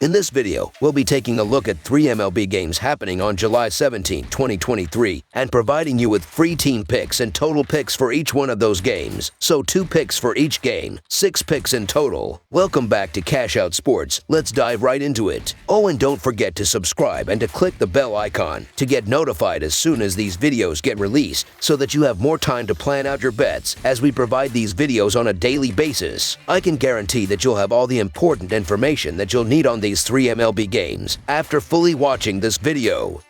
In this video, we'll be taking a look at 3 MLB games happening on July 17, 2023, and providing you with free team picks and total picks for each one of those games. So 2 picks for each game, 6 picks in total. Welcome back to Cash Out Sports. Let's dive right into it. Oh, and don't forget to subscribe and to click the bell icon to get notified as soon as these videos get released so that you have more time to plan out your bets as we provide these videos on a daily basis. I can guarantee that you'll have all the important information that you'll need on these 3 MLB games after fully watching this video.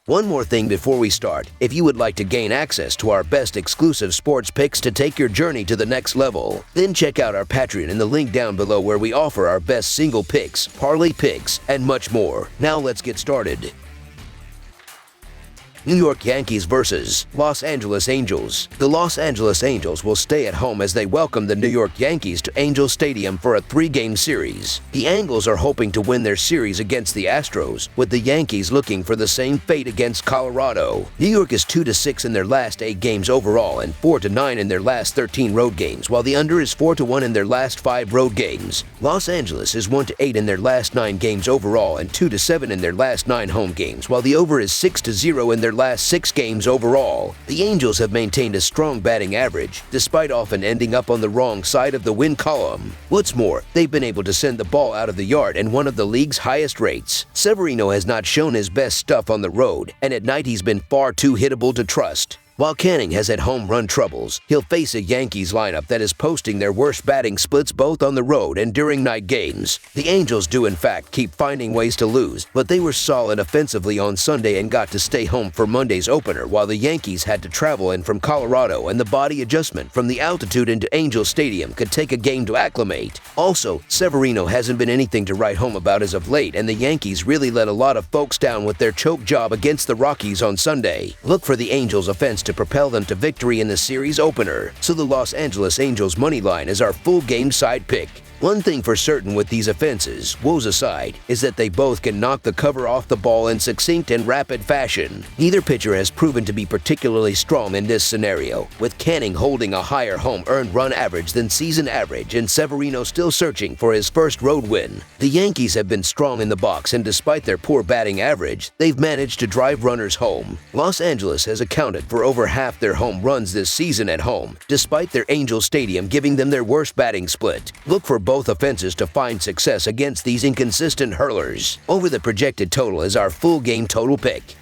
One more thing before we start, if you would like to gain access to our best exclusive sports picks to take your journey to the next level, then check out our Patreon in the link down below where we offer our best single picks, parlay picks, and much more. Now let's get started. New York Yankees versus Los Angeles Angels. The Los Angeles Angels will stay at home as they welcome the New York Yankees to Angel Stadium for a 3-game series. The Angels are hoping to win their series against the Astros, with the Yankees looking for the same fate against Colorado. New York is 2-6 in their last 8 games overall and 4-9 in their last 13 road games, while the under is 4-1 in their last 5 road games. Los Angeles is 1-8 in their last 9 games overall and 2-7 in their last 9 home games, while the over is 6-0 in their last 6 games overall. The Angels have maintained a strong batting average, despite often ending up on the wrong side of the win column. What's more, they've been able to send the ball out of the yard at one of the league's highest rates. Severino has not shown his best stuff on the road, and at night he's been far too hittable to trust. While Canning has had home run troubles, he'll face a Yankees lineup that is posting their worst batting splits both on the road and during night games. The Angels do in fact keep finding ways to lose, but they were solid offensively on Sunday and got to stay home for Monday's opener, while the Yankees had to travel in from Colorado, and the body adjustment from the altitude into Angel Stadium could take a game to acclimate. Also, Severino hasn't been anything to write home about as of late, and the Yankees really let a lot of folks down with their choke job against the Rockies on Sunday. Look for the Angels' offense to propel them to victory in the series opener, so the Los Angeles Angels money line is our full game side pick. One thing for certain with these offenses, woes aside, is that they both can knock the cover off the ball in succinct and rapid fashion. Neither pitcher has proven to be particularly strong in this scenario, with Canning holding a higher home earned run average than season average and Severino still searching for his first road win. The Yankees have been strong in the box, and despite their poor batting average, they've managed to drive runners home. Los Angeles has accounted for over half their home runs this season at home, despite their Angel Stadium giving them their worst batting split. Look for both offenses to find success against these inconsistent hurlers. Over the projected total is our full game total pick.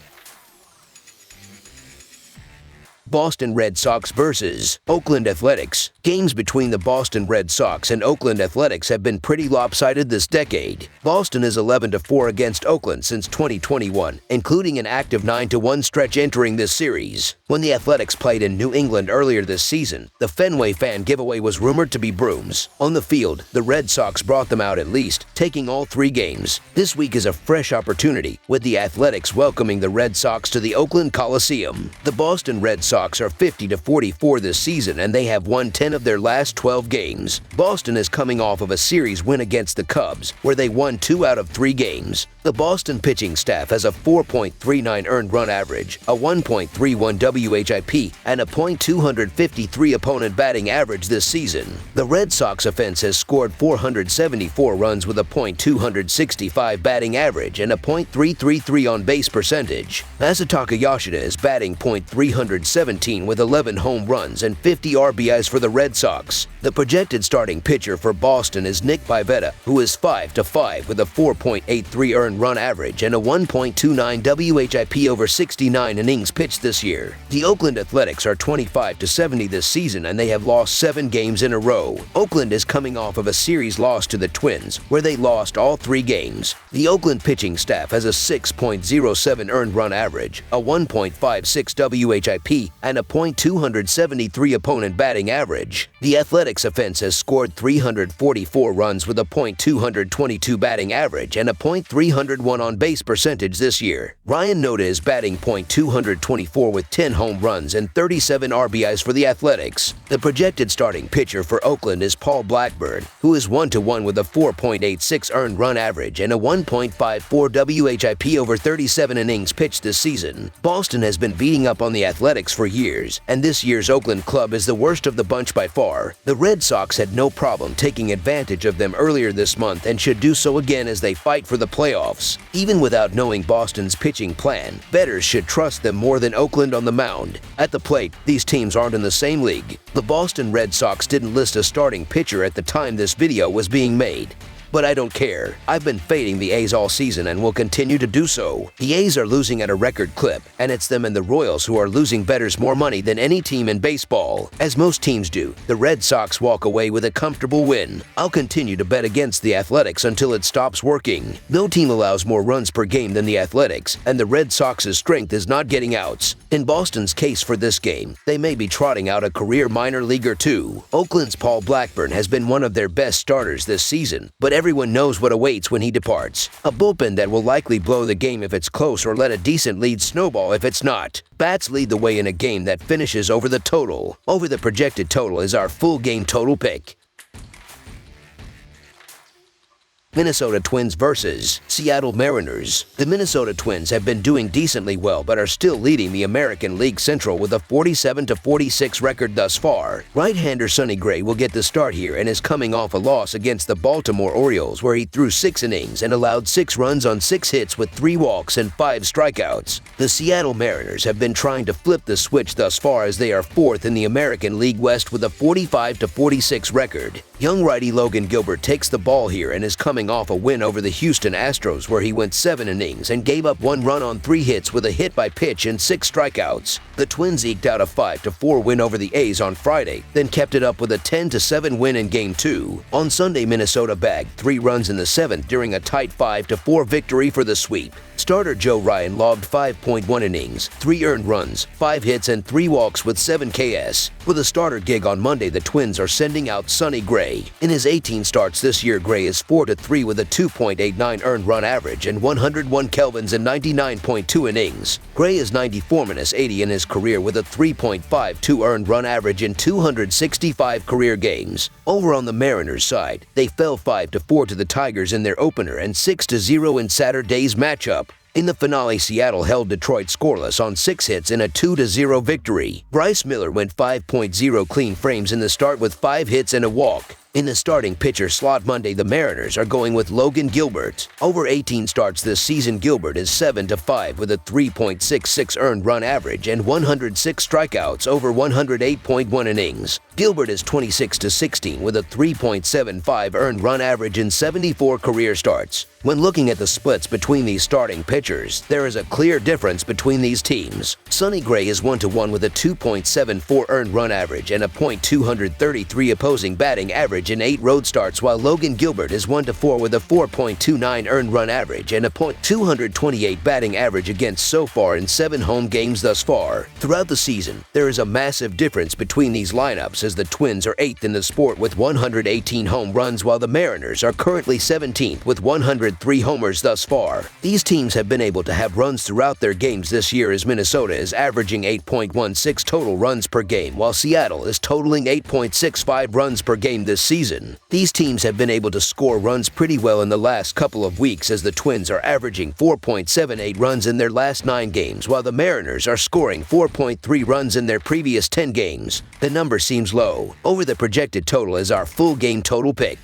Boston Red Sox versus Oakland Athletics. Games between the Boston Red Sox and Oakland Athletics have been pretty lopsided this decade. Boston is 11-4 against Oakland since 2021, including an active 9-1 stretch entering this series. When the Athletics played in New England earlier this season, the Fenway fan giveaway was rumored to be brooms. On the field, the Red Sox brought them out at least, taking all 3 games. This week is a fresh opportunity, with the Athletics welcoming the Red Sox to the Oakland Coliseum. The Boston Red Sox are 50-44 this season, and they have won 10 of their last 12 games. Boston is coming off of a series win against the Cubs, where they won 2 out of 3 games. The Boston pitching staff has a 4.39 earned run average, a 1.31 WHIP, and a .253 opponent batting average this season. The Red Sox offense has scored 474 runs with a .265 batting average and a .333 on base percentage. Masataka Yoshida is batting .317 with 11 home runs and 50 RBIs for the Red Sox. The projected starting pitcher for Boston is Nick Pivetta, who is 5-5 with a 4.83 earned run average and a 1.29 WHIP over 69 innings pitched this year. The Oakland Athletics are 25-70 this season, and they have lost 7 games in a row. Oakland is coming off of a series loss to the Twins, where they lost all 3 games. The Oakland pitching staff has a 6.07 earned run average, a 1.56 WHIP, and a .273 opponent batting average. The Athletics offense has scored 344 runs with a .222 batting average and a .3 101 on-base percentage this year. Ryan Noda is batting .224 with 10 home runs and 37 RBIs for the Athletics. The projected starting pitcher for Oakland is Paul Blackburn, who is 1-1 with a 4.86 earned run average and a 1.54 WHIP over 37 innings pitched this season. Boston has been beating up on the Athletics for years, and this year's Oakland club is the worst of the bunch by far. The Red Sox had no problem taking advantage of them earlier this month and should do so again as they fight for the playoffs. Even without knowing Boston's pitching plan, bettors should trust them more than Oakland on the mound. At the plate, these teams aren't in the same league. The Boston Red Sox didn't list a starting pitcher at the time this video was being made. But I don't care. I've been fading the A's all season and will continue to do so. The A's are losing at a record clip, and it's them and the Royals who are losing bettors more money than any team in baseball. As most teams do, the Red Sox walk away with a comfortable win. I'll continue to bet against the Athletics until it stops working. No team allows more runs per game than the Athletics, and the Red Sox's strength is not getting outs. In Boston's case for this game, they may be trotting out a career minor leaguer too. Oakland's Paul Blackburn has been one of their best starters this season, but everyone knows what awaits when he departs. A bullpen that will likely blow the game if it's close or let a decent lead snowball if it's not. Bats lead the way in a game that finishes over the total. Over the projected total is our full game total pick. Minnesota Twins versus Seattle Mariners. The Minnesota Twins have been doing decently well but are still leading the American League Central with a 47-46 record thus far. Right-hander Sonny Gray will get the start here and is coming off a loss against the Baltimore Orioles where he threw 6 innings and allowed 6 runs on 6 hits with 3 walks and 5 strikeouts. The Seattle Mariners have been trying to flip the switch thus far as they are 4th in the American League West with a 45-46 record. Young righty Logan Gilbert takes the ball here and is coming off a win over the Houston Astros where he went 7 innings and gave up 1 run on 3 hits with a hit by pitch and 6 strikeouts. The Twins eked out a 5-4 win over the A's on Friday, then kept it up with a 10-7 win in Game 2. On Sunday, Minnesota bagged 3 runs in the 7th during a tight 5-4 victory for the sweep. Starter Joe Ryan logged 5.1 innings, 3 earned runs, 5 hits, and 3 walks with 7 Ks. For the starter gig on Monday, the Twins are sending out Sonny Gray. In his 18 starts this year, Gray is 4-3 with a 2.89 earned run average and 101 Kelvins in 99.2 innings. Gray is 94-80 in his career with a 3.52 earned run average in 265 career games. Over on the Mariners side, they fell 5-4 to the Tigers in their opener and 6-0 in Saturday's matchup. In the finale, Seattle held Detroit scoreless on 6 hits in a 2-0 victory. Bryce Miller went 5.0 clean frames in the start with 5 hits and a walk. In the starting pitcher slot Monday, the Mariners are going with Logan Gilbert. Over 18 starts this season, Gilbert is 7-5 with a 3.66 earned run average and 106 strikeouts over 108.1 innings. Gilbert is 26-16 with a 3.75 earned run average in 74 career starts. When looking at the splits between these starting pitchers, there is a clear difference between these teams. Sonny Gray is 1-1 with a 2.74 earned run average and a .233 opposing batting average in 8 road starts, while Logan Gilbert is 1-4 with a 4.29 earned run average and a .228 batting average against so far in 7 home games thus far. Throughout the season, there is a massive difference between these lineups as the Twins are 8th in the sport with 118 home runs while the Mariners are currently 17th with 103 homers thus far. These teams have been able to have runs throughout their games this year as Minnesota is averaging 8.16 total runs per game while Seattle is totaling 8.65 runs per game this season. These teams have been able to score runs pretty well in the last couple of weeks as the Twins are averaging 4.78 runs in their last 9 games while the Mariners are scoring 4.3 runs in their previous 10 games. The number seems low. Over the projected total is our full game total pick.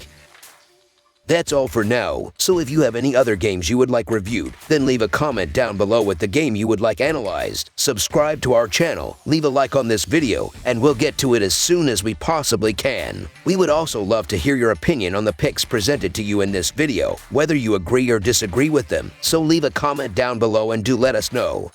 That's all for now, so if you have any other games you would like reviewed, then leave a comment down below with the game you would like analyzed. Subscribe to our channel, leave a like on this video, and we'll get to it as soon as we possibly can. We would also love to hear your opinion on the picks presented to you in this video, whether you agree or disagree with them, so leave a comment down below and do let us know.